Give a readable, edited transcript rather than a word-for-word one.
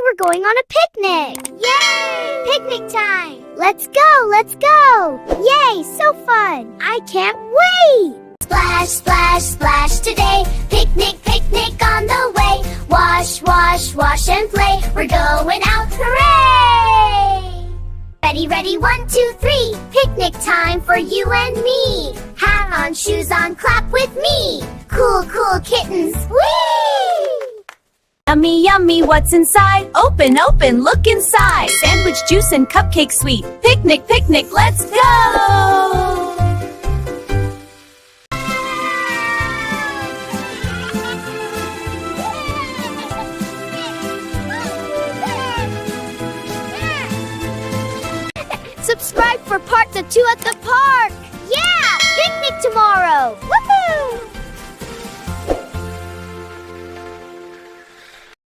we're going on a picnic! Yay! Picnic time! Let's go, let's go! Yay, so fun! I can't wait! Splash, splash, splash today. Picnic, picnic on the way. Wash, wash, wash and play. We're going out, hooray! Ready, ready, 1, 2, 3. Picnic time for you and me. Hat on, shoes on, clap with me. Cool, cool kittens, whee! Yummy, yummy, what's inside? Open, open, look inside. Sandwich, juice, and cupcake sweet. Picnic, picnic, let's go! Subscribe for part 2 at the park! Yeah! Picnic tomorrow! Woo!